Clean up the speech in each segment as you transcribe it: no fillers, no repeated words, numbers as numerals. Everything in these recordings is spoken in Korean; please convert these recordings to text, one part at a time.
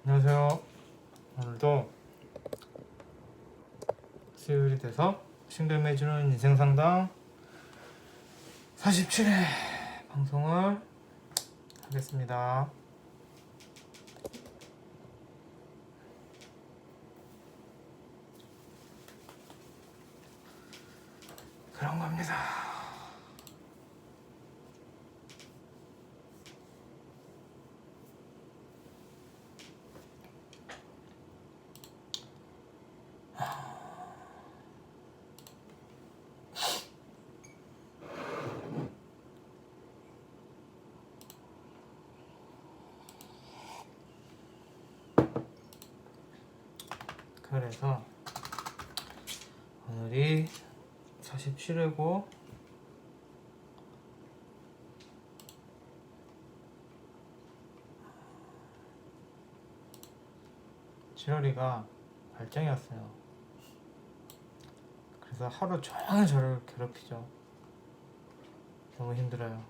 안녕하세요. 오늘도 수요일이 돼서 싱글매주는 인생상담 47회 방송을 하겠습니다. 그런 겁니다. 그래서 오늘이 47회고 칠월이가 발정이었어요. 그래서 하루 종일 저를 괴롭히죠. 너무 힘들어요.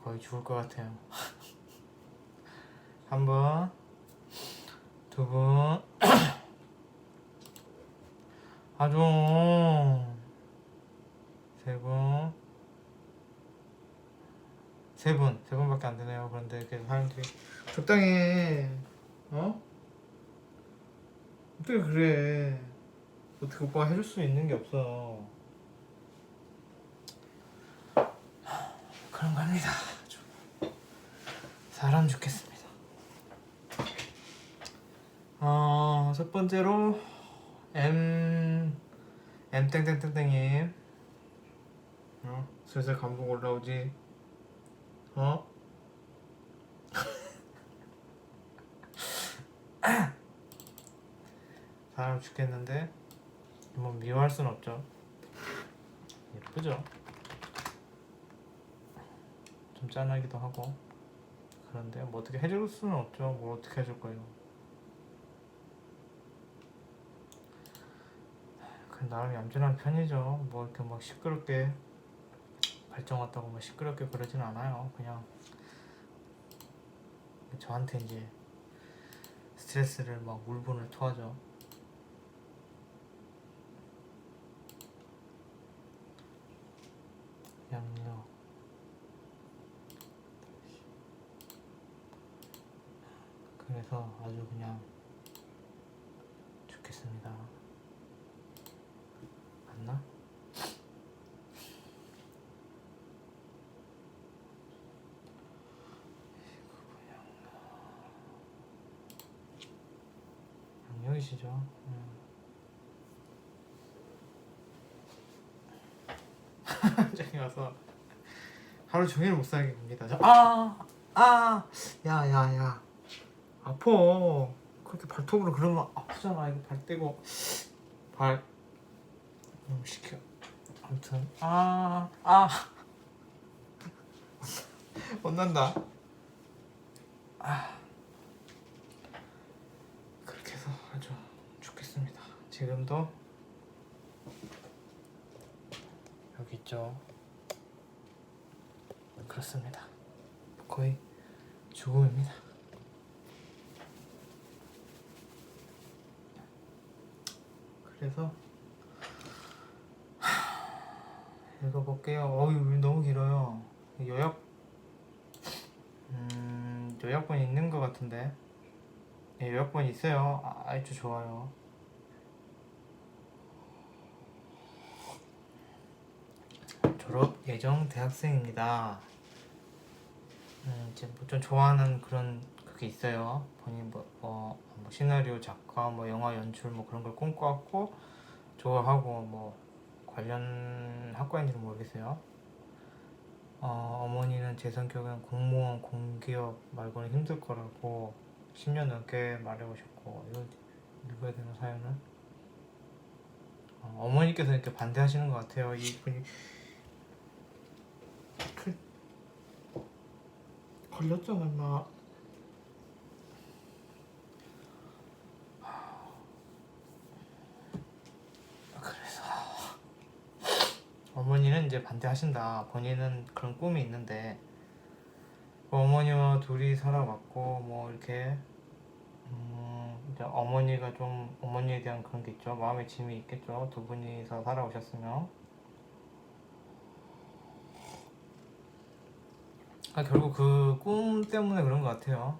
거의 죽을 것 같아요. 한 번, 두 번, 아주 세 분밖에 안 되네요. 그런데 계속 사람들이 적당히 해. 어떻게 그래? 어떻게 오빠가 해줄 수 있는 게 없어. 그런 겁니다. 사람 죽겠습니다. 첫 번째로 땡땡땡땡님 슬슬 감동 올라오지. 사람 죽겠는데 뭐 미워할 순 없죠. 예쁘죠? 좀 짠하기도 하고. 그런데 뭐 어떻게 해줄 수는 없죠. 뭘 어떻게 해줄 거예요. 그 나름 얌전한 편이죠. 뭐 이렇게 막 시끄럽게 발정 왔다고 뭐 시끄럽게 그러진 않아요. 그냥 저한테 이제 스트레스를 막 울분을 토하죠. 양력 그래서 아주 그냥 좋겠습니다. 맞나? 양력이시죠? 저기 와서 하루 종일 못 살게 봅니다. 야야야 아파. 그렇게 발톱으로 그러면 아프잖아. 이거 발 떼고 발 시켜. 아무튼 혼난다. 그렇게 해서 아주 좋겠습니다. 지금도 여기 있죠. 그렇습니다. 거의 죽음입니다. 그래서 읽어볼게요. 너무 길어요. 요약본 있는 것 같은데. 요약본 있어요. 아주 좋아요. 졸업 예정 대학생입니다. 이제 뭐 좀 좋아하는 그런 그게 있어요. 본인 뭐 시나리오 작가, 뭐 영화 연출 뭐 그런 걸 꿈꿔왔고 좋아하고 뭐 관련 학과인지는 모르겠어요. 어머니는 제 성격은 공무원, 공기업 말고는 힘들 거라고 10년 넘게 말해오셨고. 이거 읽어야 되나 사연은? 어머니께서 이렇게 반대하시는 것 같아요. 이분이 걸렸잖아 임마. 그래서 어머니는 이제 반대하신다. 본인은 그런 꿈이 있는데 어머니와 둘이 살아왔고 뭐 이렇게 이제 어머니가 좀 어머니에 대한 그런 게 있죠. 마음의 짐이 있겠죠. 두 분이서 살아오셨으면. 결국 그 꿈 때문에 그런 것 같아요.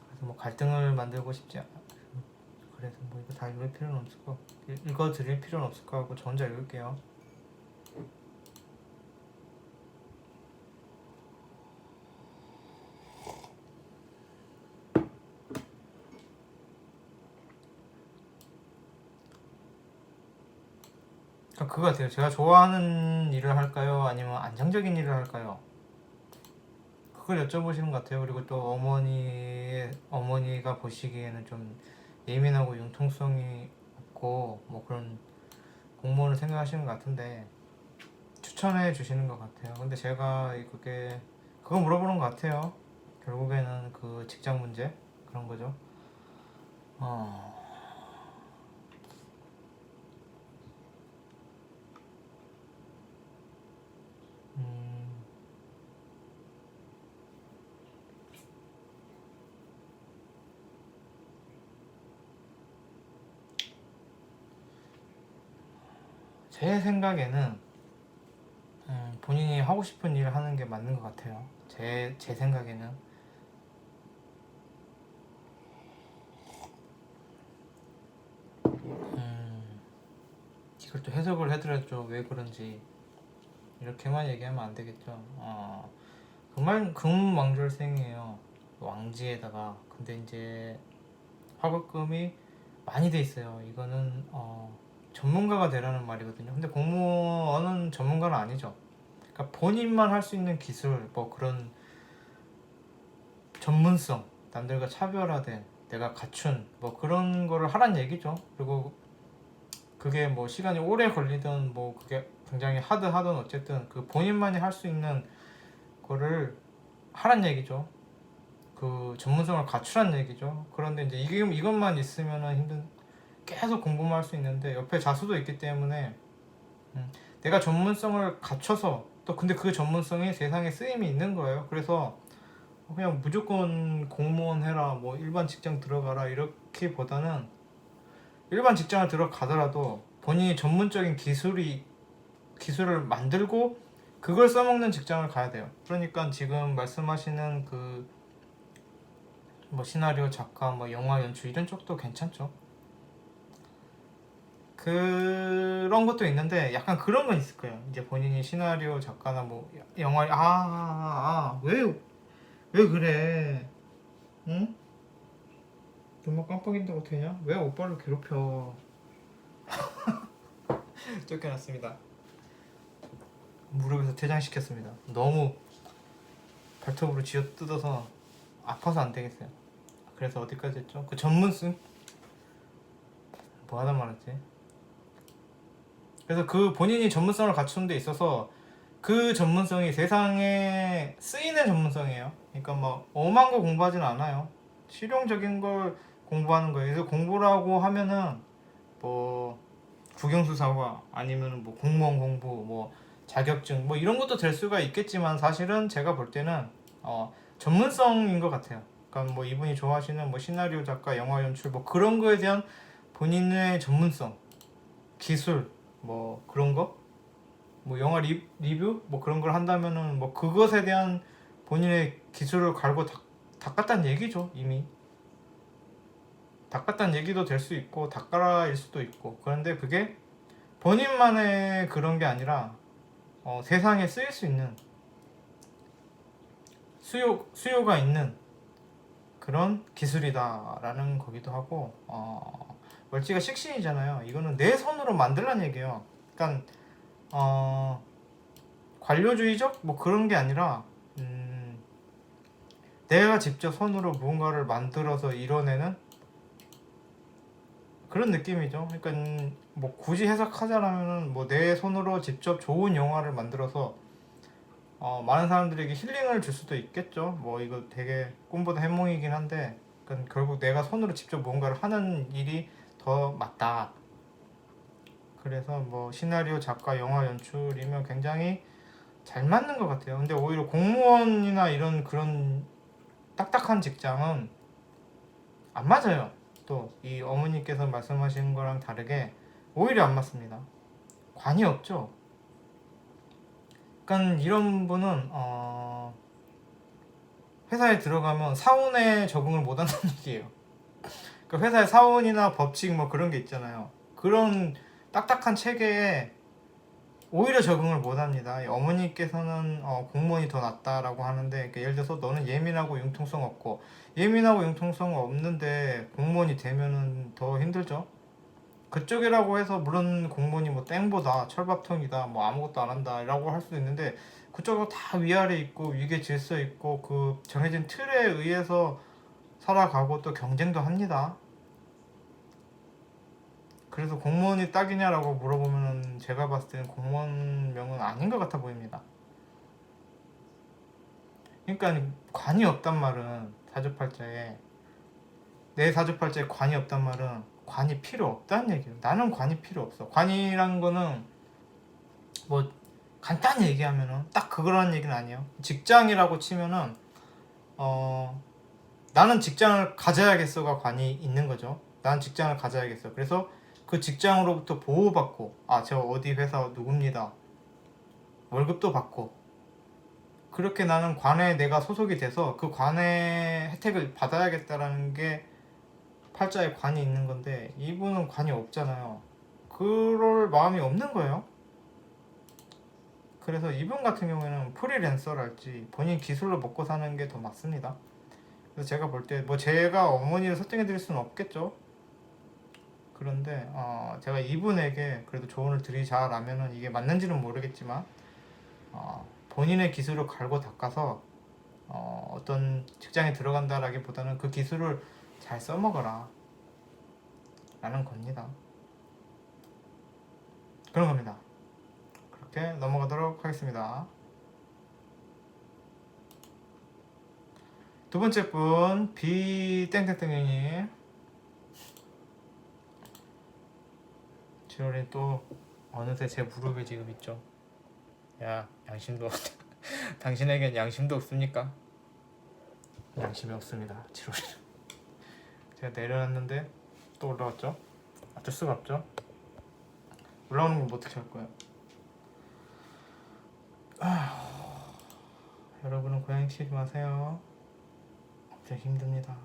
그래서 뭐 갈등을 만들고 싶지 않아. 그래서 뭐 이거 다 읽을 필요는 없을 거. 읽어 드릴 필요는 없을 거 같고 저 혼자 읽을게요. 그거 같아요. 제가 좋아하는 일을 할까요? 아니면 안정적인 일을 할까요? 그걸 여쭤보시는 것 같아요. 그리고 또 어머니가 보시기에는 좀 예민하고 융통성이 없고 뭐 그런 공무원을 생각하시는 것 같은데 추천해 주시는 것 같아요. 근데 제가 그거 물어보는 것 같아요. 결국에는 그 직장 문제 그런 거죠. 어, 음, 제 생각에는 본인이 하고 싶은 일을 하는 게 맞는 것 같아요. 제 생각에는. 이걸 또 해석을 해드렸죠. 왜 그런지. 이렇게만 얘기하면 안 되겠죠. 금왕절생이에요. 왕지에다가. 근데 이제 화급금이 많이 돼 있어요. 이거는 전문가가 되라는 말이거든요. 근데 공무원은 전문가는 아니죠. 그러니까 본인만 할 수 있는 기술, 뭐 그런 전문성, 남들과 차별화된 내가 갖춘 뭐 그런 거를 하란 얘기죠. 그리고 그게 뭐 시간이 오래 걸리든 뭐 그게 굉장히 하든 어쨌든 그 본인만이 할 수 있는 거를 하란 얘기죠. 그 전문성을 갖추란 얘기죠. 그런데 이제 이것만 있으면은 계속 공부만 할 수 있는데 옆에 자수도 있기 때문에 내가 전문성을 갖춰서 또 근데 그 전문성이 세상에 쓰임이 있는 거예요. 그래서 그냥 무조건 공무원 해라, 뭐 일반 직장 들어가라 이렇게 보다는 일반 직장을 들어가더라도 본인이 전문적인 기술을 만들고 그걸 써먹는 직장을 가야 돼요. 그러니까 지금 말씀하시는 그 뭐 시나리오 작가, 뭐 영화 연출 이런 쪽도 괜찮죠. 그런 것도 있는데 약간 그런 건 있을 거예요. 이제 본인이 시나리오 작가나 뭐 영화 왜 그래? 응? 눈만 깜빡인다고 되냐? 왜 오빠를 괴롭혀? 쫓겨났습니다. 무릎에서 퇴장시켰습니다. 너무 발톱으로 쥐어 뜯어서 아파서 안 되겠어요. 그래서 어디까지 했죠? 그 전문성 뭐 하다 말았지? 그래서 그 본인이 전문성을 갖추는 데 있어서 그 전문성이 세상에 쓰이는 전문성이에요. 그러니까 뭐 엄한 거 공부하지는 않아요. 실용적인 걸 공부하는 거예요. 그래서 공부라고 하면은 뭐 국영수사과 아니면 뭐 공무원 공부, 뭐 자격증 뭐 이런 것도 될 수가 있겠지만 사실은 제가 볼 때는 전문성인 것 같아요. 그러니까 뭐 이분이 좋아하시는 뭐 시나리오 작가, 영화 연출 뭐 그런 거에 대한 본인의 전문성, 기술 뭐 그런 거, 뭐 영화 리뷰 뭐 그런 걸 한다면은 뭐 그것에 대한 본인의 기술을 갈고 닦았다는 얘기죠. 이미 닦았다는 얘기도 될 수 있고 닦아라일 수도 있고. 그런데 그게 본인만의 그런 게 아니라 세상에 쓰일 수 있는 수요가 있는 그런 기술이다라는 거기도 하고, 멀찌가 식신이잖아요. 이거는 내 손으로 만들란 얘기예요. 그러니까 관료주의적 뭐 그런 게 아니라 내가 직접 손으로 무언가를 만들어서 이뤄내는 그런 느낌이죠. 그러니까 뭐 굳이 해석하자면은 뭐 내 손으로 직접 좋은 영화를 만들어서 많은 사람들에게 힐링을 줄 수도 있겠죠. 뭐 이거 되게 꿈보다 해몽이긴 한데, 그러니까 결국 내가 손으로 직접 뭔가를 하는 일이 더 맞다. 그래서 뭐 시나리오 작가, 영화 연출이면 굉장히 잘 맞는 것 같아요. 근데 오히려 공무원이나 이런 그런 딱딱한 직장은 안 맞아요. 또 이 어머니께서 말씀하신 거랑 다르게 오히려 안 맞습니다. 관이 없죠. 그러니까 이런 분은 회사에 들어가면 사원에 적응을 못 한다는 얘기예요. 그러니까 회사의 사원이나 법칙 뭐 그런 게 있잖아요. 그런 딱딱한 체계에 오히려 적응을 못 합니다. 어머니께서는 공무원이 더 낫다라고 하는데, 그러니까 예를 들어서 너는 예민하고 융통성 없고, 예민하고 융통성 없는데 공무원이 되면은 더 힘들죠. 그쪽이라고 해서 물론 공무원이 뭐 땡보다 철밥통이다 뭐 아무것도 안 한다라고 할 수도 있는데, 그쪽은 다 위아래 있고 위계 질서 있고 그 정해진 틀에 의해서 살아가고 또 경쟁도 합니다. 그래서 공무원이 딱이냐라고 물어보면 제가 봤을 때는 공무원명은 아닌 것 같아 보입니다. 그러니까 관이 없단 말은 사주팔자에, 내 사주팔자에 관이 없단 말은 관이 필요 없다는 얘기예요. 나는 관이 필요 없어. 관이란 거는 뭐 간단히 얘기하면은 딱 그거라는 얘기는 아니에요. 직장이라고 치면은 나는 직장을 가져야겠어가 관이 있는 거죠. 나는 직장을 가져야겠어. 그래서 그 직장으로부터 보호받고, 저 어디 회사 누굽니다. 월급도 받고, 그렇게 나는 관에 내가 소속이 돼서 그 관의 혜택을 받아야겠다라는 게 팔자에 관이 있는 건데, 이분은 관이 없잖아요. 그럴 마음이 없는 거예요. 그래서 이분 같은 경우에는 프리랜서랄지 본인 기술로 먹고 사는 게 더 맞습니다. 그래서 제가 볼 때 뭐 제가 어머니를 설득해 드릴 수는 없겠죠. 그런데 제가 이분에게 그래도 조언을 드리자라면은, 이게 맞는지는 모르겠지만 본인의 기술을 갈고 닦아서 어떤 직장에 들어간다라기보다는 그 기술을 잘 써먹어라 라는 겁니다. 그런 겁니다. 그렇게 넘어가도록 하겠습니다. 두 번째 분 비땡땡땡님, 7월에 또 어느새 제 무릎에 지금 있죠. 야, 양심도 당신에겐 양심도 없습니까? 양심이 없습니다. 7월에 제가 내려놨는데 또 올라왔죠. 어쩔 수가 없죠. 올라오는 건 뭐 어떻게 할 거예요? 여러분은 고양이 키우지 마세요. 진짜 힘듭니다.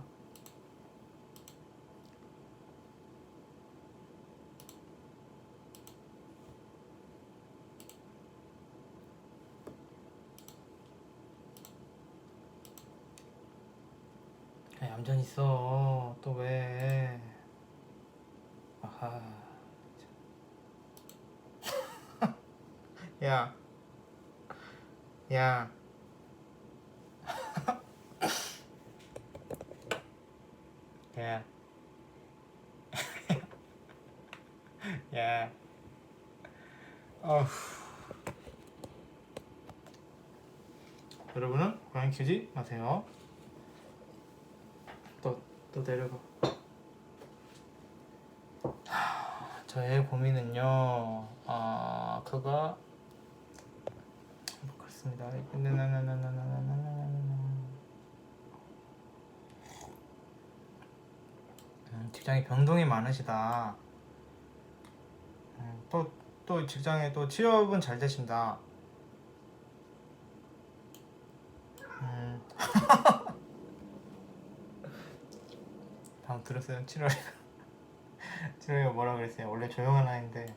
야, 얌전히 있어. 또 왜? 아하. 야, 야, 야, 야. 어후. 여러분은 고양이 키우지 마세요. 또 내려가. 저의 고민은요, 그가 그렇습니다. 직장에 변동이 많으시다. 또 직장에 또 취업은 잘 되신다. 방금 들었어요? 7월이가 뭐라 그랬어요? 원래 조용한 아이인데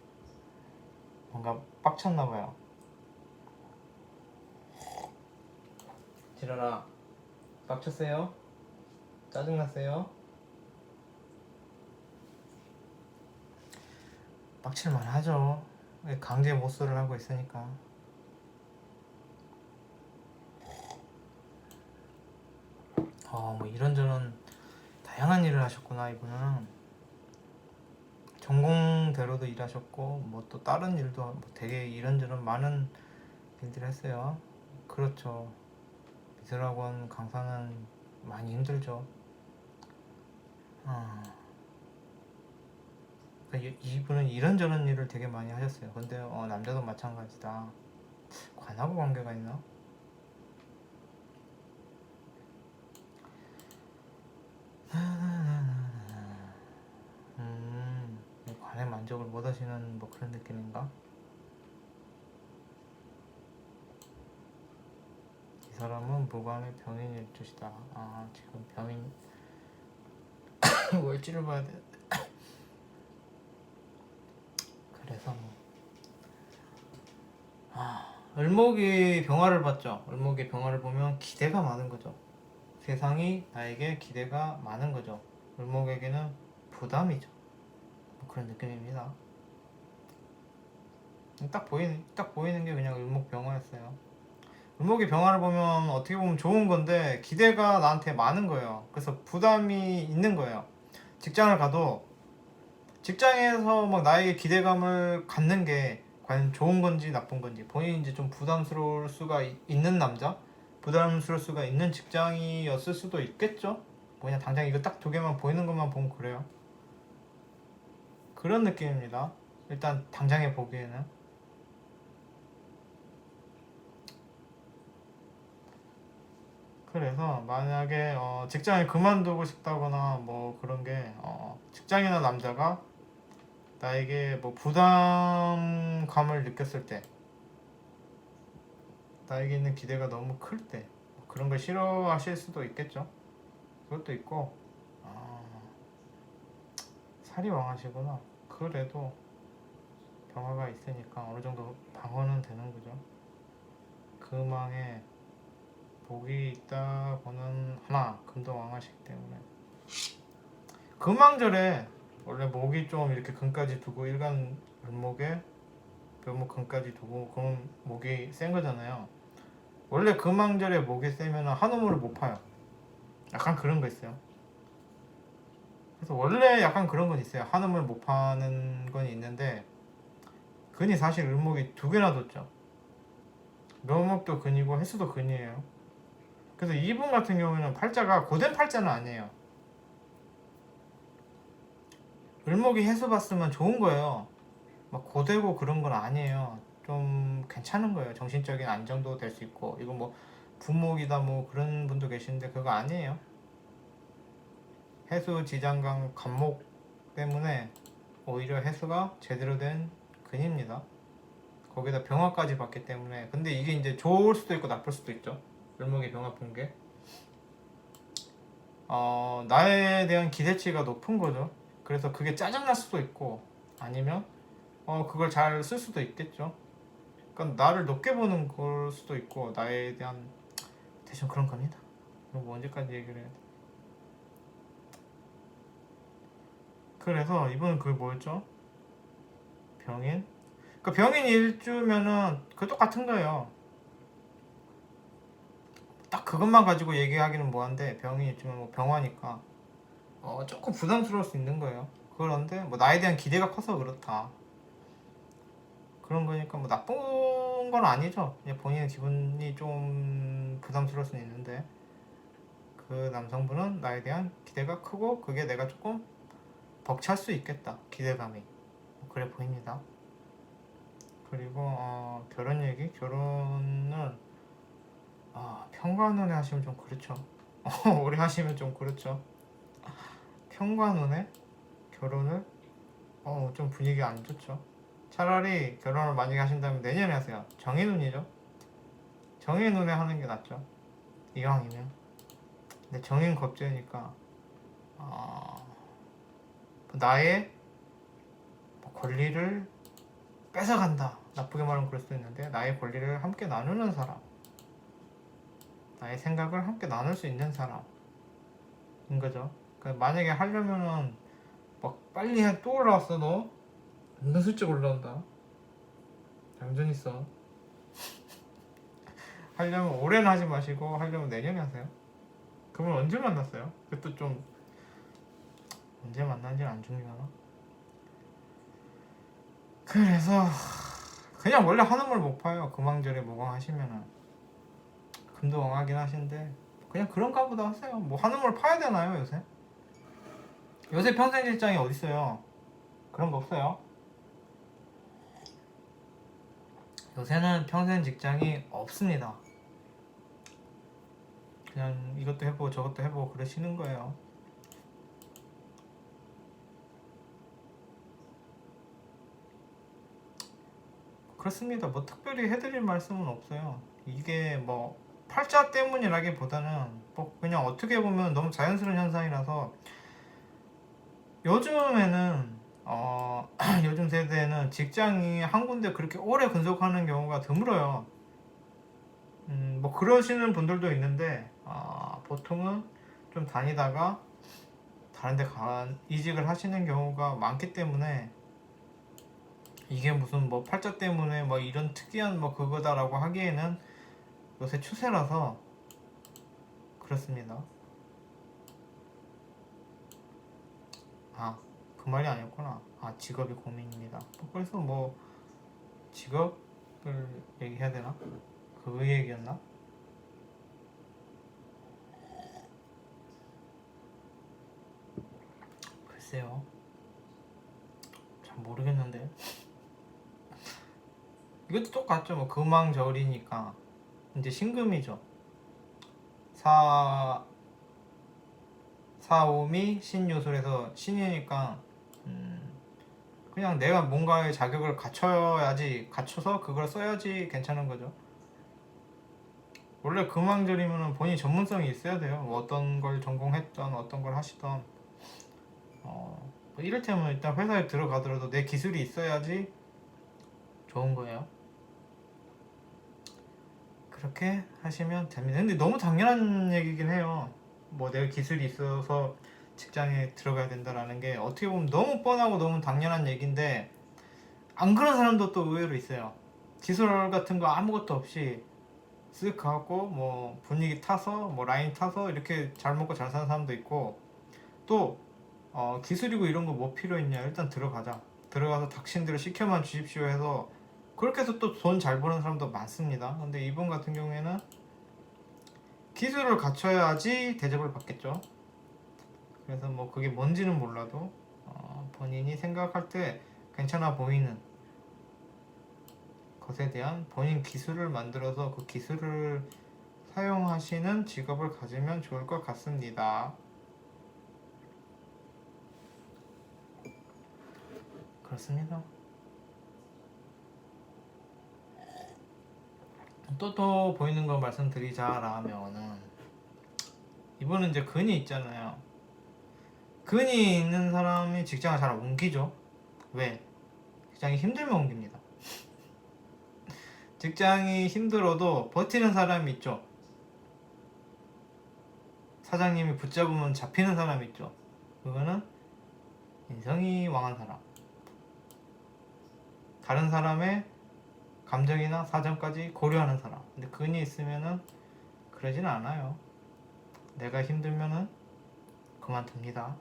뭔가 빡쳤나봐요. 7월아, 빡쳤어요? 짜증났어요? 빡칠만 하죠. 강제 모쏠을 하고 있으니까. 뭐 이런저런 다양한 일을 하셨구나. 이분은 전공대로도 일하셨고 뭐 또 다른 일도 뭐 되게 이런저런 많은 일들을 했어요. 그렇죠. 미술학원 강사는 많이 힘들죠. 이분은 이런저런 일을 되게 많이 하셨어요. 근데 남자도 마찬가지다. 관하고 관계가 있나? 관에 만족을 못 하시는 뭐 그런 느낌인가? 이 사람은 무관의 병인일 것이다. 아, 지금 병인 월지를 봐야 돼. 그래서 뭐 을목이 병화를 봤죠. 을목이 병화를 보면 기대가 많은 거죠. 세상이 나에게 기대가 많은 거죠. 을목에게는 부담이죠. 뭐 그런 느낌입니다. 딱 보이는 게 그냥 을목 병화였어요. 을목의 병화를 보면 어떻게 보면 좋은 건데 기대가 나한테 많은 거예요. 그래서 부담이 있는 거예요. 직장을 가도 직장에서 막 나에게 기대감을 갖는 게 과연 좋은 건지 나쁜 건지 본인이 이제 좀 부담스러울 수가 있는 남자, 부담스러울 수가 있는 직장이었을 수도 있겠죠. 뭐 그냥 당장 이거 딱 두 개만 보이는 것만 보면 그래요. 그런 느낌입니다. 일단 당장에 보기에는. 그래서 만약에 직장을 그만두고 싶다거나 뭐 그런 게 직장이나 남자가 나에게 뭐 부담감을 느꼈을 때, 나에게 있는 기대가 너무 클 때, 그런 걸 싫어하실 수도 있겠죠. 그것도 있고, 아, 살이 왕하시구나. 그래도 병화가 있으니까 어느 정도 방어는 되는 거죠. 그 망에 복이 있다고는 하나, 금도 왕하시기 때문에. 금왕절에 원래 목이 좀 이렇게 금까지 두고 일간 을목에 묘목 금까지 두고 그럼 목이 센 거잖아요. 원래 금왕절에 목이 세면 한우물을 못 파요. 약간 그런 거 있어요. 그래서 원래 약간 그런 건 있어요. 한우물 못 파는 건 있는데 근이 사실 을목이 두 개나 뒀죠. 묘목도 근이고 해수도 근이에요. 그래서 이분 같은 경우에는 팔자가 고된 팔자는 아니에요. 을목이 해수 봤으면 좋은 거예요. 막 고되고 그런 건 아니에요. 좀 괜찮은 거예요. 정신적인 안정도 될 수 있고. 이거 뭐 부목이다 뭐 그런 분도 계시는데 그거 아니에요. 해수 지장강 간목 때문에 오히려 해수가 제대로 된 근입니다. 거기다 병화까지 봤기 때문에. 근데 이게 이제 좋을 수도 있고 나쁠 수도 있죠. 을목이 병화 본 게. 나에 대한 기대치가 높은 거죠. 그래서 그게 짜증날 수도 있고 아니면 그걸 잘 쓸 수도 있겠죠. 그러니까 나를 높게 보는 걸 수도 있고 나에 대한 대충 그런 겁니다. 뭐 언제까지 얘기를 해야 돼? 그래서 이분은 그게 뭐였죠? 병인? 그러니까 병인 일주면은 그 똑같은 거예요. 딱 그것만 가지고 얘기하기는 뭐한데 병인 일주면 뭐 병화니까 조금 부담스러울 수 있는 거예요. 그런데 뭐 나에 대한 기대가 커서 그렇다. 그런 거니까 뭐 나쁜 건 아니죠. 그냥 본인의 기분이 좀 부담스러울 수는 있는데 그 남성분은 나에 대한 기대가 크고 그게 내가 조금 벅찰 수 있겠다. 기대감이 그래 보입니다. 그리고 결혼 얘기? 결혼은 편관운에 하시면 좀 그렇죠. 오래 하시면 좀 그렇죠. 편관운에 결혼을 좀 분위기 안 좋죠. 차라리 결혼을 만약에 하신다면 내년에 하세요. 정해운이죠. 정해운에 하는 게 낫죠. 이왕이면. 근데 정인 겁재니까 나의 권리를 뺏어간다. 나쁘게 말하면 그럴 수도 있는데 나의 권리를 함께 나누는 사람, 나의 생각을 함께 나눌 수 있는 사람인 거죠. 그러니까 만약에 하려면은 막 빨리 해. 또 올라왔어 너? 은근슬쩍 올라온다. 얌전 있어. 하려면 올해는 하지 마시고 하려면 내년에 하세요. 그분 언제 만났어요? 그것도 좀 언제 만난지는 안 중요하나? 그래서 그냥 원래 한우물 못 파요. 금왕절에 모강하시면은 금도 왕하긴 하신데 그냥 그런가 보다 하세요. 뭐 한우물 파야 되나요 요새? 요새 평생실장이 어딨어요? 그런 거 없어요. 요새는 평생 직장이 없습니다. 그냥 이것도 해보고 저것도 해보고 그러시는 거예요. 그렇습니다. 뭐 특별히 해드릴 말씀은 없어요. 이게 뭐 팔자 때문이라기보다는 뭐 그냥 어떻게 보면 너무 자연스러운 현상이라서 요즘에는 요즘 세대는 직장이 한 군데 그렇게 오래 근속하는 경우가 드물어요. 뭐 그러시는 분들도 있는데 보통은 좀 다니다가 다른 데 이직을 하시는 경우가 많기 때문에 이게 무슨 뭐 팔자 때문에 뭐 이런 특이한 뭐 그거다라고 하기에는 요새 추세라서 그렇습니다. 그 말이 아니었구나. 직업이 고민입니다. 그래서 뭐 직업을 얘기해야 되나? 그 얘기였나? 글쎄요. 잘 모르겠는데. 이것도 똑같죠. 뭐 금왕절이니까 이제 신금이죠. 사오미 신요술에서 신이니까 그냥 내가 뭔가의 자격을 갖춰서 그걸 써야지 괜찮은 거죠. 원래 금왕절이면 본인 전문성이 있어야 돼요. 뭐 어떤 걸 전공했던 어떤 걸 하시던 뭐 이를테면 일단 회사에 들어가더라도 내 기술이 있어야지 좋은 거예요. 그렇게 하시면 됩니다. 근데 너무 당연한 얘기긴 해요. 뭐 내가 기술이 있어서 직장에 들어가야 된다라는 게 어떻게 보면 너무 뻔하고 너무 당연한 얘기인데 안 그런 사람도 또 의외로 있어요. 기술 같은 거 아무것도 없이 쓱 가고 뭐 분위기 타서 뭐 라인 타서 이렇게 잘 먹고 잘 사는 사람도 있고 또 기술이고 이런 거 뭐 필요 있냐 일단 들어가자 들어가서 닥친 대로 시켜만 주십시오 해서 그렇게 해서 또 돈 잘 버는 사람도 많습니다. 근데 이분 같은 경우에는 기술을 갖춰야지 대접을 받겠죠. 그래서 뭐 그게 뭔지는 몰라도 본인이 생각할 때 괜찮아 보이는 것에 대한 본인 기술을 만들어서 그 기술을 사용하시는 직업을 가지면 좋을 것 같습니다. 그렇습니다. 또 보이는 거 말씀드리자라면은 이분은 이제 근이 있잖아요. 근이 있는 사람이 직장을 잘 옮기죠. 왜? 직장이 힘들면 옮깁니다. 직장이 힘들어도 버티는 사람이 있죠. 사장님이 붙잡으면 잡히는 사람이 있죠. 그거는 인성이 왕한 사람. 다른 사람의 감정이나 사정까지 고려하는 사람. 근데 근이 있으면은 그러진 않아요. 내가 힘들면은 그만둡니다.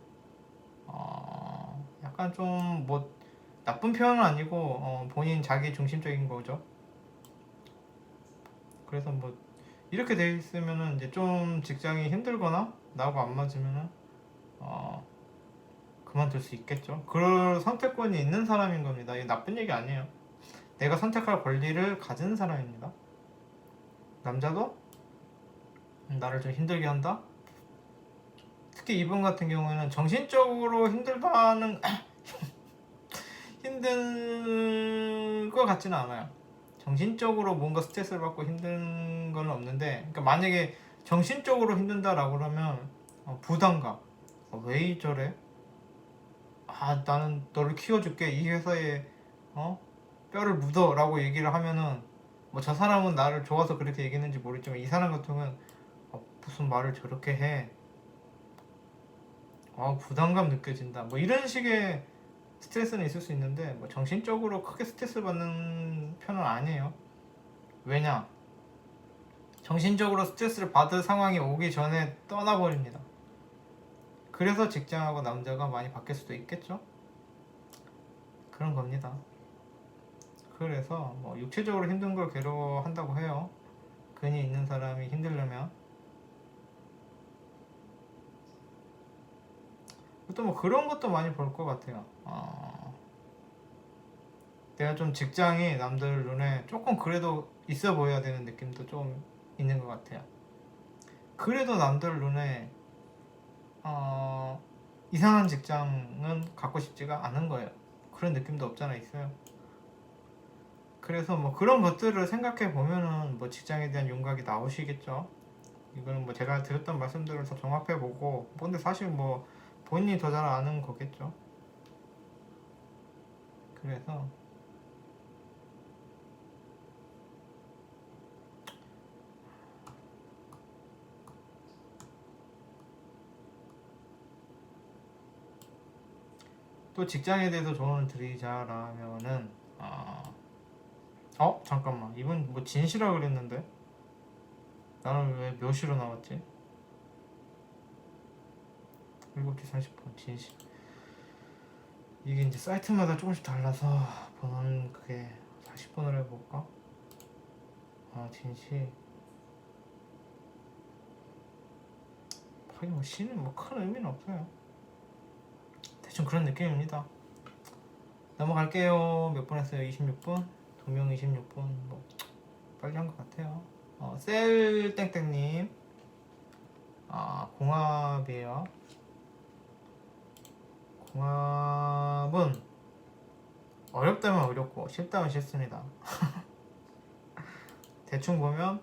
약간 좀 뭐 나쁜 표현은 아니고 본인 자기 중심적인 거죠. 그래서 뭐 이렇게 돼 있으면은 이제 좀 직장이 힘들거나 나하고 안 맞으면은 그만둘 수 있겠죠. 그럴 선택권이 있는 사람인 겁니다. 이게 나쁜 얘기 아니에요. 내가 선택할 권리를 가진 사람입니다. 남자도 나를 좀 힘들게 한다? 특히 이분 같은 경우에는 정신적으로 힘들다는 힘든 것 같지는 않아요. 정신적으로 뭔가 스트레스를 받고 힘든 건 없는데, 그러니까 만약에 정신적으로 힘든다라고 그러면 부담감. 왜 저래? 나는 너를 키워줄게. 이 회사에 뼈를 묻어라고 얘기를 하면은 뭐 저 사람은 나를 좋아서 그렇게 얘기했는지 모르겠지만 이 사람 같은 경우는 무슨 말을 저렇게 해. 부담감 느껴진다. 뭐 이런 식의 스트레스는 있을 수 있는데 뭐 정신적으로 크게 스트레스 받는 편은 아니에요. 왜냐? 정신적으로 스트레스를 받을 상황이 오기 전에 떠나버립니다. 그래서 직장하고 남자가 많이 바뀔 수도 있겠죠? 그런 겁니다. 그래서 뭐 육체적으로 힘든 걸 괴로워한다고 해요. 근이 있는 사람이 힘들려면. 또 뭐 그런 것도 많이 볼 것 같아요. 내가 좀 직장이 남들 눈에 조금 그래도 있어 보여야 되는 느낌도 좀 있는 것 같아요. 그래도 남들 눈에 이상한 직장은 갖고 싶지가 않은 거예요. 그런 느낌도 없잖아 있어요. 그래서 뭐 그런 것들을 생각해 보면은 뭐 직장에 대한 윤곽이 나오시겠죠. 이거는 뭐 제가 드렸던 말씀들을 다 종합해 보고, 근데 사실 뭐 본인이 더 잘 아는 거겠죠. 그래서 또 직장에 대해서 조언을 드리자라면은 잠깐만, 이분 뭐 진시라 그랬는데 나는 왜 묘시로 나왔지? 7시 40분 진시. 이게 이제 사이트마다 조금씩 달라서 보는 그게 40분으로 해볼까? 진시. 하긴 뭐 시는 뭐 큰 의미는 없어요. 대충 그런 느낌입니다. 넘어갈게요. 몇 분 했어요? 26분? 동명 26분. 뭐 빨리 한 것 같아요. 셀땡땡님, 공합이에요. 공합은 어렵다면 어렵고 쉽다면 쉽습니다. 대충 보면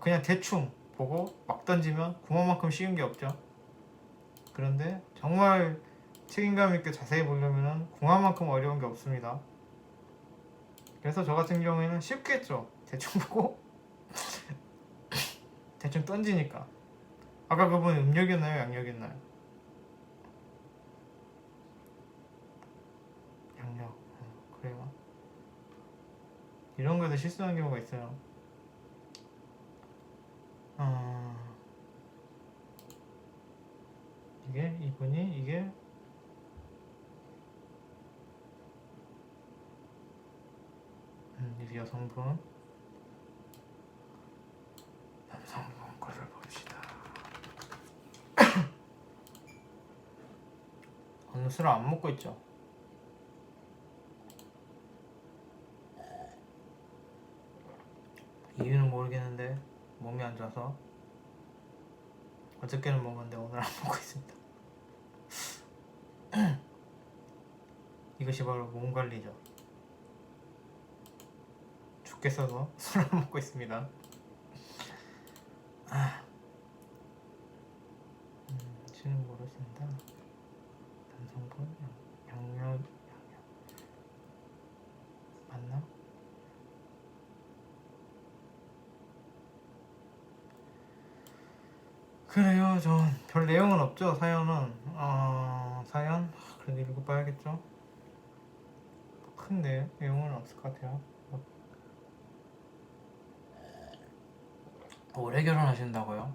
그냥 대충 보고 막 던지면 공합만큼 쉬운 게 없죠. 그런데 정말 책임감 있게 자세히 보려면 공합만큼 어려운 게 없습니다. 그래서 저 같은 경우에는 쉽겠죠. 대충 보고 대충 던지니까. 아까 그분 음력이었나요? 양력이었나요? 양력. 그래요. 이런 거에서 실수하는 경우가 있어요. 이게 여성분, 남성분 거를 봅시다. 오늘 술 안 먹고 있죠? 이유는 모르겠는데 몸이 안 좋아서. 어저께는 먹었는데 오늘 안 먹고 있습니다. 이것이 바로 몸 관리죠. 죽겠어서 술 안 먹고 있습니다. 씨는 모르신다. 남성분 양력 맞나? 그래요. 전 별 내용은 없죠. 사연은 사연 그래도 읽어봐야겠죠. 큰 내용은 없을 것 같아요. 올해 결혼하신다고요?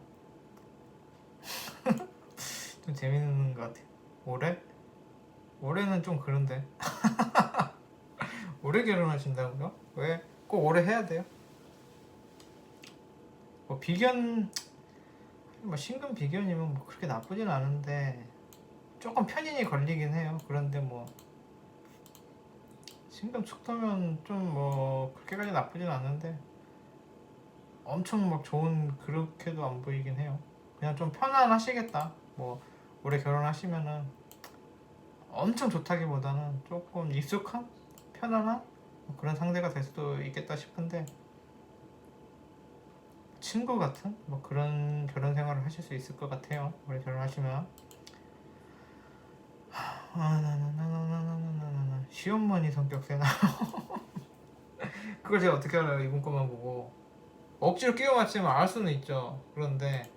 좀 재밌는 것 같아요. 올해? 올해는 좀 그런데. 올해 결혼하신다고요? 왜? 꼭 올해 해야 돼요? 뭐 비견, 뭐 신금 비견이면 뭐 그렇게 나쁘진 않은데 조금 편인이 걸리긴 해요. 그런데 뭐 신금 축토면 좀 뭐 그렇게까지 나쁘진 않은데 엄청 막 좋은 그렇게도 안 보이긴 해요. 그냥 좀 편안하시겠다. 뭐 올해 결혼하시면은 엄청 좋다기보다는 조금 익숙한, 편안한 뭐 그런 상대가 될 수도 있겠다 싶은데, 친구 같은 뭐 그런 결혼 생활을 하실 수 있을 것 같아요. 올해 결혼하시면. 시어머니 성격 세나? 그걸 제가 어떻게 알아요? 이분 것만 보고. 억지로 끼워 맞추면 알 수는 있죠. 그런데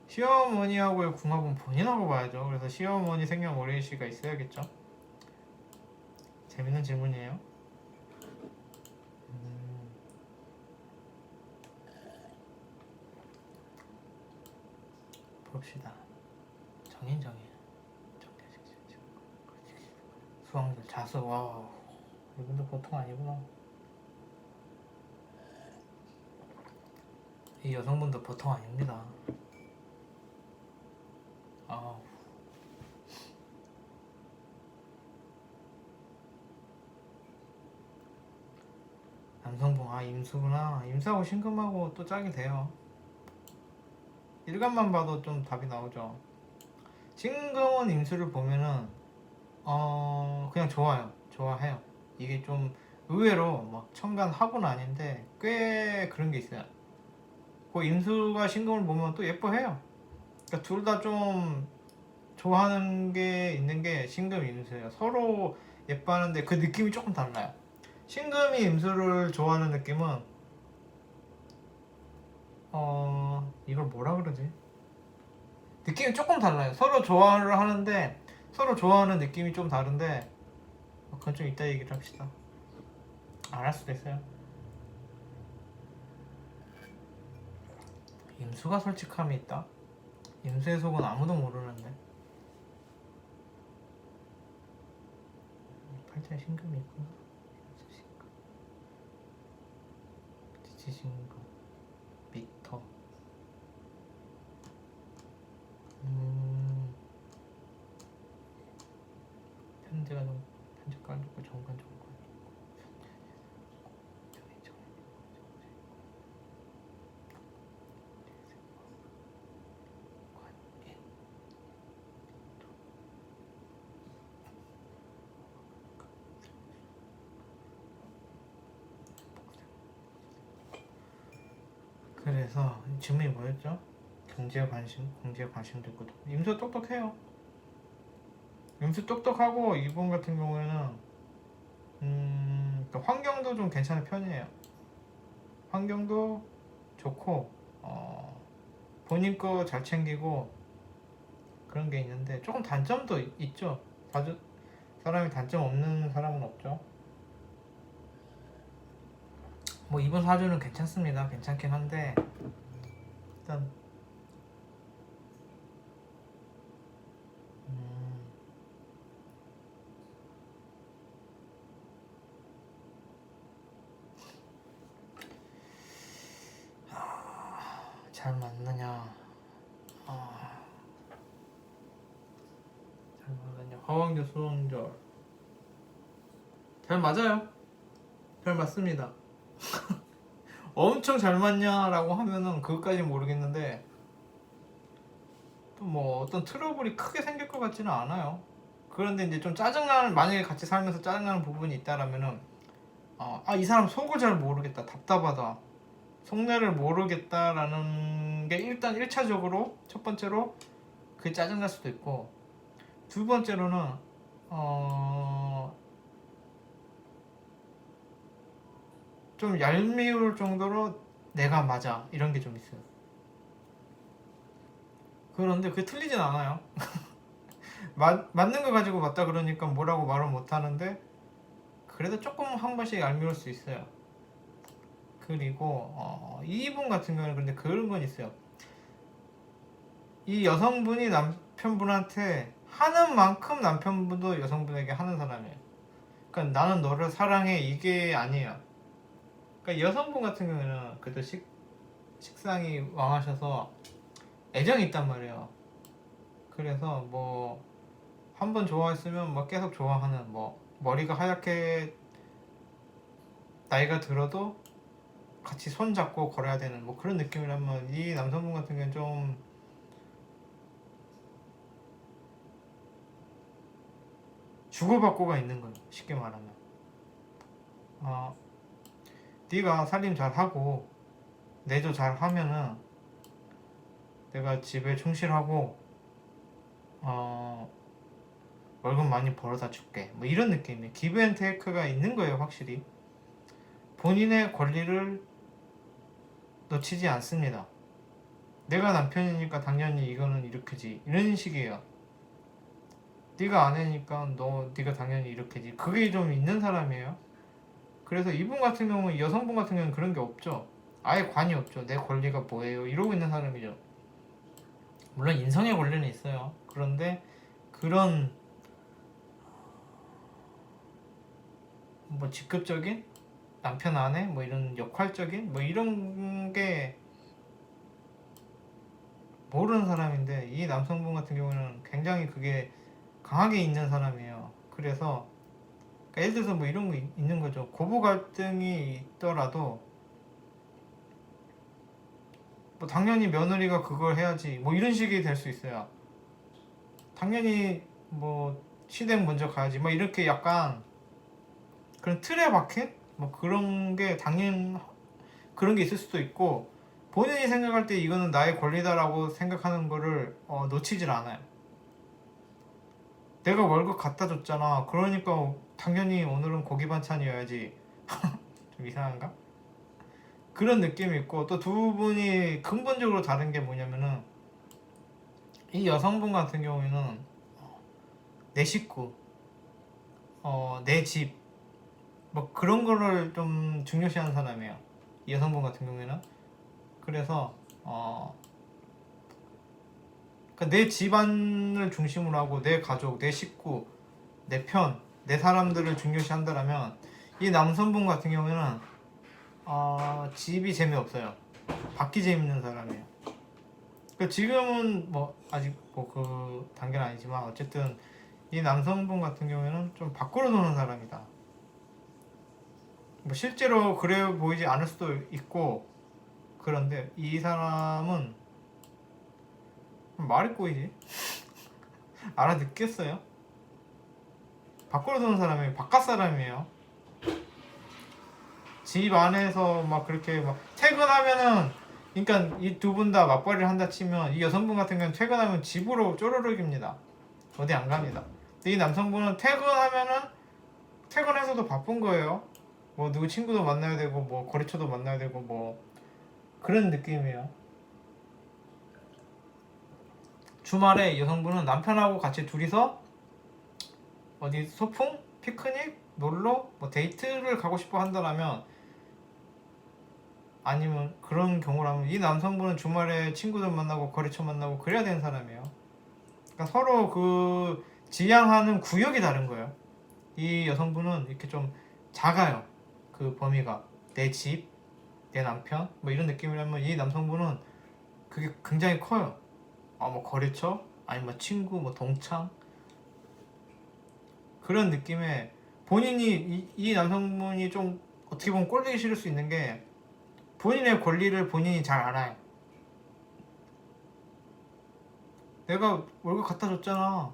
시어머니하고의 궁합은 본인하고 봐야죠. 그래서 시어머니 생년월일시가 있어야겠죠. 재밌는 질문이에요. 봅시다. 정인 수왕들 자수. 와, 이분도 보통 아니구나. 이 여성분도 보통 아닙니다. 임수구나. 임수하고 신금하고 또 짝이 돼요. 일간만 봐도 좀 답이 나오죠. 신금은 임수를 보면은 그냥 좋아요. 좋아해요. 이게 좀 의외로 막 천간 합은 아닌데 꽤 그런 게 있어요. 그 임수가 신금을 보면 또 예뻐해요. 그러니까 둘 다 좀 좋아하는 게 있는 게 신금 임수예요. 서로 예뻐하는데 그 느낌이 조금 달라요. 신금이 임수를 좋아하는 느낌은 이걸 뭐라 그러지? 느낌이 조금 달라요. 서로 좋아를 하는데 서로 좋아하는 느낌이 좀 다른데 그건 좀 이따 얘기를 합시다. 안 할 수도 있어요. 임수가 솔직함이 있다? 임수의 속은 아무도 모르는데. 팔자에 신금이 있구나. 임수 신금. 지지 신금. 미터. 편제가 좀 편제관 좋고 정관 좋고. 그래서 질문이 뭐였죠? 경제에 관심, 공제에 관심도 있고 임수 똑똑해요. 임수 똑똑하고 이분 같은 경우에는 환경도 좀 괜찮은 편이에요. 환경도 좋고 본인 거 잘 챙기고 그런 게 있는데 조금 단점도 있죠. 사람이 단점 없는 사람은 없죠. 뭐 이번 사주는 괜찮습니다. 괜찮긴 한데 일단 잘 맞느냐? 잘 맞느냐? 화왕절, 수왕절 잘 맞아요. 잘 맞습니다. 엄청 잘 맞냐라고 하면은 그것까지 모르겠는데 또 뭐 어떤 트러블이 크게 생길 것 같지는 않아요. 그런데 이제 좀 짜증나는, 만약에 같이 살면서 짜증나는 부분이 있다라면은 이 사람 속을 잘 모르겠다, 답답하다, 속내를 모르겠다라는 게 일단 1차적으로 첫 번째로 그게 짜증날 수도 있고, 두 번째로는 좀 얄미울 정도로 내가 맞아 이런 게 좀 있어요. 그런데 그게 틀리진 않아요. 맞는 거 가지고 맞다 그러니까 뭐라고 말을 못 하는데 그래도 조금 한 번씩 얄미울 수 있어요. 그리고 이분 같은 경우는 근데 그런 건 있어요. 이 여성분이 남편분한테 하는 만큼 남편분도 여성분에게 하는 사람이에요. 그러니까 나는 너를 사랑해 이게 아니에요. 그러니까 여성분 같은 경우는 그래도 식상이 왕하셔서 애정이 있단 말이에요. 그래서 뭐 한 번 좋아했으면 뭐 계속 좋아하는, 뭐 머리가 하얗게 나이가 들어도 같이 손 잡고 걸어야 되는 뭐 그런 느낌이라면, 이 남성분 같은 경우는 좀 주고받고가 있는 거예요. 쉽게 말하면 네가 살림 잘하고 내조 잘하면은 내가 집에 충실하고 월급 많이 벌어다 줄게, 뭐 이런 느낌이에요. 기브앤테이크가 있는 거예요. 확실히 본인의 권리를 놓치지 않습니다. 내가 남편이니까 당연히 이거는 이렇게지, 이런 식이에요. 네가 아내니까 네가 당연히 이렇게지, 그게 좀 있는 사람이에요. 그래서 이분 같은 경우는, 여성분 같은 경우는 그런 게 없죠. 아예 관이 없죠. 내 권리가 뭐예요 이러고 있는 사람이죠. 물론 인성의 권리는 있어요. 그런데 그런 뭐 직급적인 남편 아내 뭐 이런 역할적인 뭐 이런 게 모르는 사람인데, 이 남성분 같은 경우는 굉장히 그게 강하게 있는 사람이에요. 그래서 그러니까 예를 들어서 뭐 이런 거 있는 거죠. 고부 갈등이 있더라도 뭐 당연히 며느리가 그걸 해야지 뭐 이런 식이 될 수 있어요. 당연히 뭐 시댁 먼저 가야지 뭐 이렇게 약간 그런 틀에 박힌 뭐 그런 게 그런 게 있을 수도 있고, 본인이 생각할 때 이거는 나의 권리다라고 생각하는 거를 놓치질 않아요. 내가 월급 갖다 줬잖아, 그러니까 당연히 오늘은 고기 반찬이어야지. 좀 이상한가? 그런 느낌이 있고, 또 두 분이 근본적으로 다른 게 뭐냐면은, 이 여성분 같은 경우에는 내 식구, 내 집, 뭐 그런 거를 좀 중요시하는 사람이에요. 이 여성분 같은 경우에는. 그래서 그러니까 내 집안을 중심으로 하고 내 가족, 내 식구, 내 편, 내 사람들을 중요시한다라면, 이 남성분 같은 경우에는 집이 재미없어요. 밖이 재밌는 사람이에요. 그러니까 지금은 뭐 아직 뭐 그 단계는 아니지만, 어쨌든 이 남성분 같은 경우에는 좀 밖으로 노는 사람이다. 뭐 실제로 그래 보이지 않을 수도 있고, 그런데 이 사람은 말이 꼬이지? 알아듣겠어요? 밖으로 노는 사람이에요. 바깥 사람이에요. 집 안에서 막 그렇게 막 퇴근하면은, 그러니까 이 두 분 다 맞벌이를 한다 치면, 이 여성분 같은 경우는 퇴근하면 집으로 쪼르륵입니다. 어디 안 갑니다. 근데 이 남성분은 퇴근하면은 퇴근해서도 바쁜 거예요. 뭐 누구 친구도 만나야 되고 뭐 거래처도 만나야 되고 뭐 그런 느낌이에요. 주말에 여성분은 남편하고 같이 둘이서 어디 소풍, 피크닉, 놀러, 뭐 데이트를 가고 싶어 한다라면, 아니면 그런 경우라면, 이 남성분은 주말에 친구들 만나고 거래처 만나고 그래야 되는 사람이에요. 그러니까 서로 그 지향하는 구역이 다른 거예요. 이 여성분은 이렇게 좀 작아요. 그 범위가 내 집, 내 남편 뭐 이런 느낌이라면, 이 남성분은 그게 굉장히 커요. 뭐 거래처, 아니 뭐 친구, 뭐 동창, 그런 느낌에 본인이 이 남성분이 좀 어떻게 보면 꼴보기 싫을 수 있는 게, 본인의 권리를 본인이 잘 알아요. 내가 월급 갖다 줬잖아,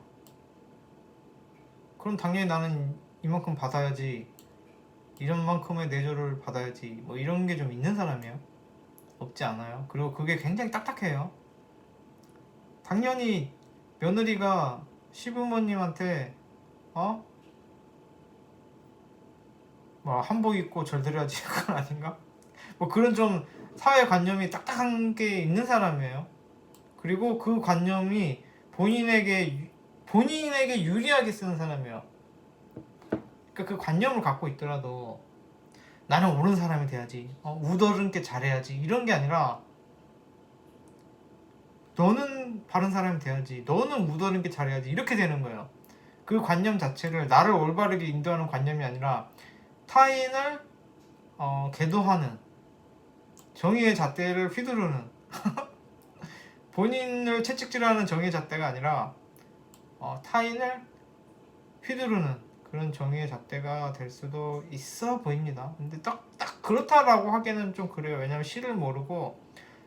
그럼 당연히 나는 이만큼 받아야지, 이런 만큼의 내조를 받아야지, 뭐 이런 게 좀 있는 사람이에요. 없지 않아요. 그리고 그게 굉장히 딱딱해요. 당연히 며느리가 시부모님한테 뭐 한복 입고 절드려야지 그건 아닌가? 뭐 그런 좀 사회관념이 딱딱한 게 있는 사람이에요. 그리고 그 관념이 본인에게 유리하게 쓰는 사람이에요. 그러니까 그 관념을 갖고 있더라도 나는 옳은 사람이 돼야지, 우더른게 잘해야지, 이런 게 아니라 너는 바른 사람이 돼야지, 너는 우더른게 잘해야지, 이렇게 되는 거예요. 그 관념 자체를, 나를 올바르게 인도하는 관념이 아니라 타인을 계도하는, 정의의 잣대를 휘두르는 본인을 채찍질하는 정의의 잣대가 아니라 타인을 휘두르는 그런 정의의 잣대가 될 수도 있어 보입니다. 근데 딱 그렇다라고 하기에는 좀 그래요. 왜냐면 실을 모르고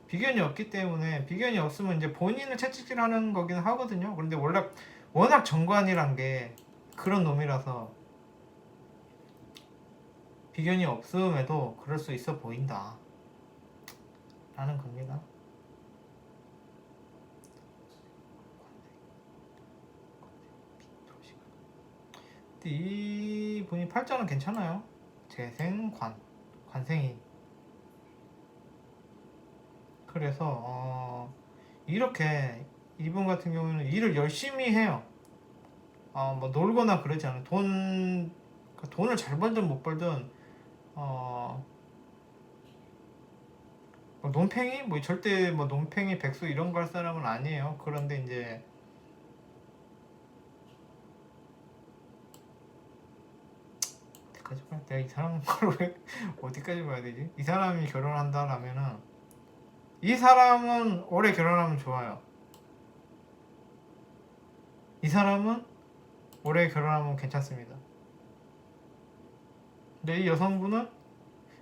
비견이 없기 때문에, 비견이 없으면 이제 본인을 채찍질하는 거긴 하거든요. 그런데 원래 워낙 정관이란 게 그런 놈이라서 비견이 없음에도 그럴 수 있어 보인다 라는 겁니다. 근데 이 분이 팔자는 괜찮아요. 재생관, 관생이. 그래서 이렇게 이분 같은 경우는 일을 열심히 해요. 뭐 놀거나 그러지 않아요. 돈을 잘 벌든 못 벌든 뭐 논팽이? 뭐 절대 뭐 논팽이 백수 이런 거 할 사람은 아니에요. 그런데 이제 어디까지 봐야, 내가 이 사람 걸 왜 어디까지 봐야 되지? 이 사람이 결혼한다라면은, 이 사람은 오래 결혼하면 좋아요. 이 사람은 오래 결혼하면 괜찮습니다. 근데 이 여성분은,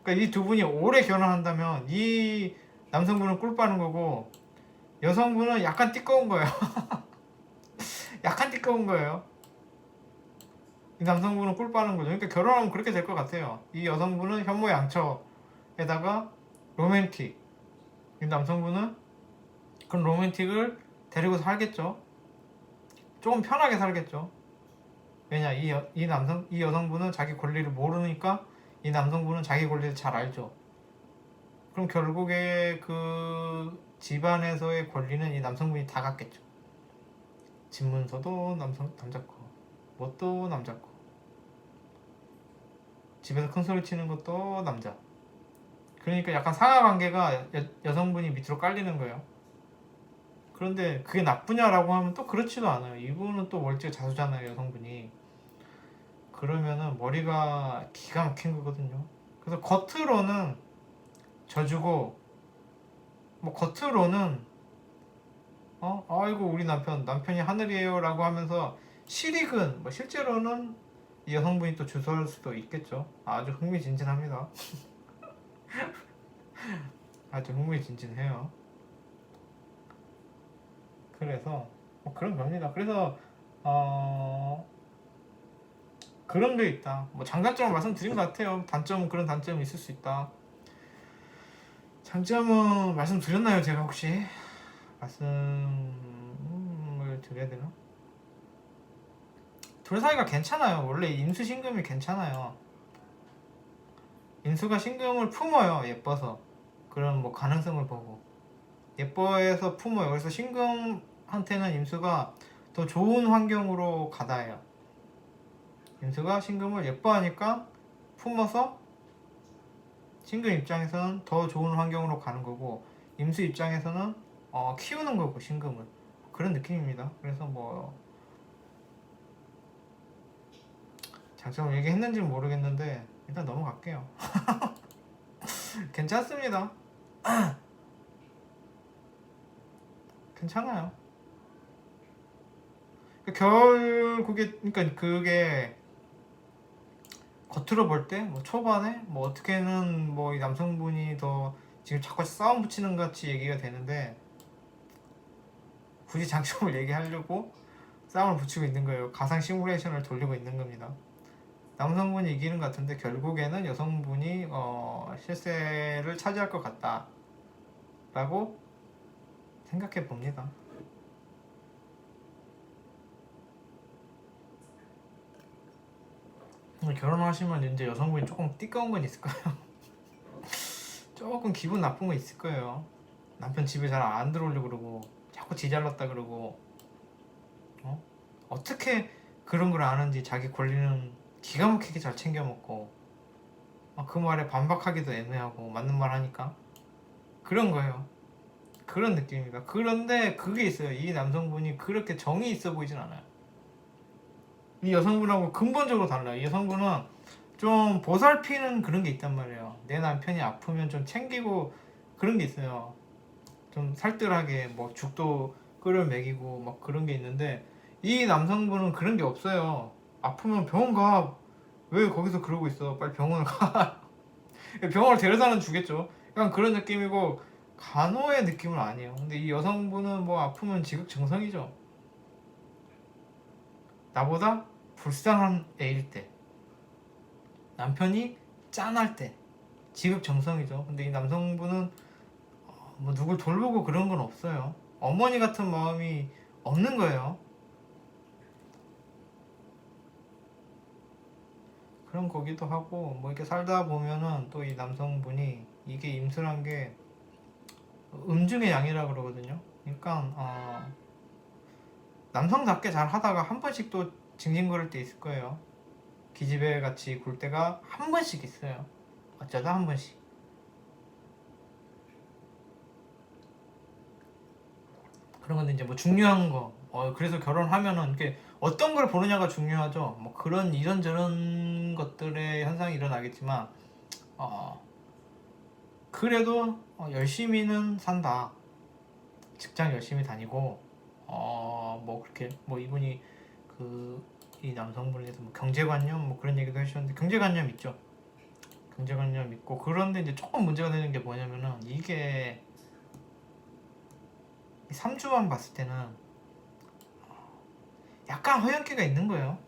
그러니까 이 두 분이 오래 결혼한다면 이 남성분은 꿀 빠는 거고 여성분은 약간 띠꺼운 거예요. 약간 띠꺼운 거예요. 이 남성분은 꿀 빠는 거죠. 그러니까 결혼하면 그렇게 될 것 같아요. 이 여성분은 현모양처에다가 로맨틱. 이 남성분은 그런 로맨틱을 데리고 살겠죠. 조금 편하게 살겠죠. 왜냐, 이 여성분은 자기 권리를 모르니까 이 남성분은 자기 권리를 잘 알죠. 그럼 결국에 그 집안에서의 권리는 이 남성분이 다 갖겠죠. 집 문서도 남자 거, 뭣도 남자 거, 집에서 큰 소리 치는 것도 남자. 그러니까 약간 상하 관계가 여성분이 밑으로 깔리는 거예요. 그런데 그게 나쁘냐라고 하면 또 그렇지도 않아요. 이분은 또 월지가 자수잖아요, 여성분이. 그러면은 머리가 기가 막힌 거거든요. 그래서 겉으로는 져주고, 뭐 겉으로는 아이고 우리 남편이 하늘이에요라고 하면서 실익은 뭐 실제로는 이 여성분이 또 주소할 수도 있겠죠. 아주 흥미진진합니다. 아주 흥미진진해요. 그래서 뭐 그런 겁니다. 그래서 그런 게 있다. 뭐 장단점을 말씀드린 것 같아요. 단점은 그런 단점이 있을 수 있다. 장점은 말씀드렸나요? 제가 혹시 말씀을 드려야 되나? 둘 사이가 괜찮아요. 원래 인수 신금이 괜찮아요. 인수가 신금을 품어요. 예뻐서. 그런 뭐 가능성을 보고 예뻐해서 품어요. 그래서 신금한테는 임수가 더 좋은 환경으로 가다해요. 임수가 신금을 예뻐하니까 품어서 신금 입장에서는 더 좋은 환경으로 가는 거고 임수 입장에서는 키우는 거고 신금을 그런 느낌입니다. 그래서 뭐 장점을 얘기했는지는 모르겠는데 일단 넘어갈게요. 괜찮습니다. 괜찮아요. 결국에 그러니까 그게 겉으로 볼 때 뭐 초반에 뭐 어떻게는 뭐 이 남성분이 더 지금 자꾸 싸움 붙이는 같이 얘기가 되는데 굳이 장점을 얘기하려고 싸움을 붙이고 있는 거예요. 가상 시뮬레이션을 돌리고 있는 겁니다. 남성분이 이기는 것 같은데 결국에는 여성분이 실세를 차지할 것 같다 라고 생각해 봅니다. 결혼하시면 이제 여성분이 조금 띠꺼운 건 있을 거예요. 조금 기분 나쁜 거 있을 거예요. 남편 집에 잘 안 들어오려고 그러고 자꾸 지 잘났다 그러고 어떻게 그런 걸 아는지 자기 권리는 기가 막히게 잘 챙겨 먹고 그 말에 반박하기도 애매하고 맞는 말 하니까 그런 거예요. 그런 느낌입니다. 그런데 그게 있어요. 이 남성분이 그렇게 정이 있어 보이진 않아요. 이 여성분하고 근본적으로 달라요. 이 여성분은 좀 보살피는 그런 게 있단 말이에요. 내 남편이 아프면 좀 챙기고 그런 게 있어요. 좀 살뜰하게 뭐 죽도 끓여 먹이고 막 그런 게 있는데 이 남성분은 그런 게 없어요. 아프면 병원 가. 왜 거기서 그러고 있어? 빨리 병원을 가. 병원을 데려다는 주겠죠. 약간 그런 느낌이고 간호의 느낌은 아니에요. 근데 이 여성분은 뭐 아프면 지극정성이죠. 나보다 불쌍한 애일 때, 남편이 짠할 때 지극정성이죠. 근데 이 남성분은 뭐 누굴 돌보고 그런 건 없어요. 어머니 같은 마음이 없는 거예요. 그런 거기도 하고 뭐 이렇게 살다 보면은 또 이 남성분이 이게 임술한 게 음중의 양이라 그러거든요. 그러니까 남성답게 잘 하다가 한 번씩 또 징징거릴 때 있을 거예요. 기집애 같이 굴 때가 한 번씩 있어요. 어쩌다 한 번씩. 그런 건데 이제 뭐 중요한 거. 그래서 결혼하면은 이렇게 어떤 걸 보느냐가 중요하죠. 뭐 그런 이런저런 것들의 현상이 일어나겠지만 그래도 열심히는 산다. 직장 열심히 다니고 뭐 그렇게 뭐 이분이 이 남성분에 대해서 뭐 경제관념 뭐 그런 얘기도 해주셨는데 경제관념 있죠. 경제관념 있고 그런데 이제 조금 문제가 되는 게 뭐냐면은 이게 3주만 봤을 때는 약간 허영기가 있는 거예요.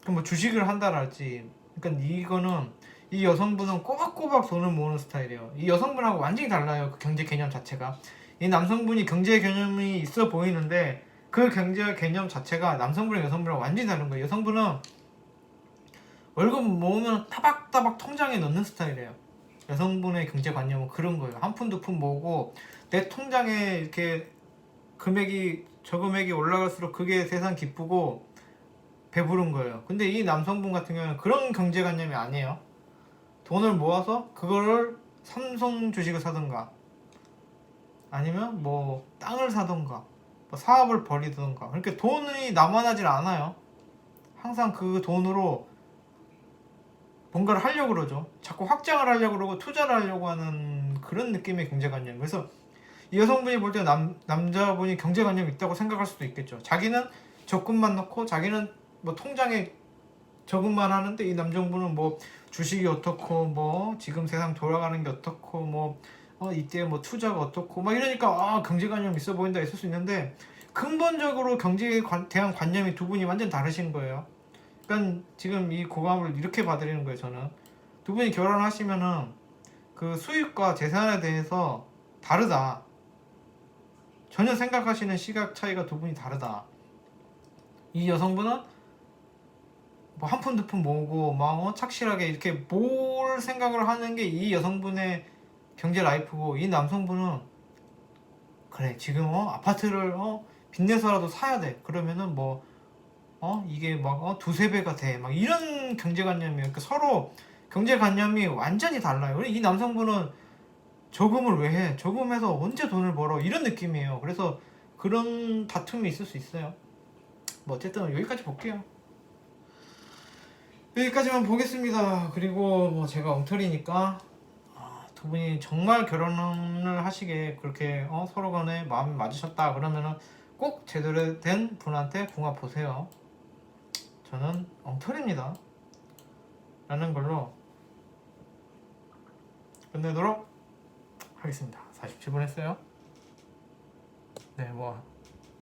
그럼 뭐 주식을 한다랄지, 그러니까 이거는 이 여성분은 꼬박꼬박 돈을 모으는 스타일이에요. 이 여성분하고 완전히 달라요. 그 경제 개념 자체가. 이 남성분이 경제 개념이 있어 보이는데 그 경제 개념 자체가 남성분이랑 여성분이랑 완전히 다른 거예요. 여성분은 월급 모으면 따박따박 통장에 넣는 스타일이에요. 여성분의 경제관념은 그런 거예요. 한 푼 두 푼 모으고 내 통장에 이렇게 저 금액이 올라갈수록 그게 세상 기쁘고 배부른 거예요. 근데 이 남성분 같은 경우는 그런 경제관념이 아니에요. 돈을 모아서 그거를 삼성 주식을 사든가 아니면 뭐 땅을 사든가 뭐 사업을 벌이든가, 그러니까 돈이 남아나질 않아요. 항상 그 돈으로 뭔가를 하려고 그러죠. 자꾸 확장을 하려고 그러고 투자를 하려고 하는 그런 느낌의 경제관념. 그래서 이 여성분이 볼 때 남자분이 경제관념이 있다고 생각할 수도 있겠죠. 자기는 적금만 넣고 자기는 뭐 통장에 적응만 하는데 이 남성분은 뭐 주식이 어떻고 뭐 지금 세상 돌아가는 게 어떻고 뭐 이때 뭐 투자가 어떻고 막 이러니까 경제관념 있어 보인다 있을 수 있는데 근본적으로 경제에 대한 관념이 두 분이 완전 다르신 거예요. 그러니까 지금 이 고감을 이렇게 봐드리는 거예요. 저는 두 분이 결혼하시면은 그 수입과 재산에 대해서 다르다. 전혀 생각하시는 시각 차이가 두 분이 다르다. 이 여성분은 뭐 한 푼 두 푼 모으고 막 착실하게 이렇게 뭘 생각을 하는 게 이 여성분의 경제 라이프고, 이 남성분은 그래 지금 아파트를 빚내서라도 사야 돼. 그러면은 뭐 이게 막 두세 배가 돼. 막 이런 경제관념이에요. 그러니까 서로 경제관념이 완전히 달라요. 이 남성분은 저금을 왜 해? 저금해서 언제 돈을 벌어? 이런 느낌이에요. 그래서 그런 다툼이 있을 수 있어요. 뭐 어쨌든 여기까지 볼게요. 여기까지만 보겠습니다. 그리고 뭐 제가 엉터리니까 두 분이 정말 결혼을 하시게 그렇게 서로 간에 마음이 맞으셨다 그러면은 꼭 제대로 된 분한테 궁합 보세요. 저는 엉터리입니다 라는 걸로 끝내도록 하겠습니다. 47분 했어요. 네, 뭐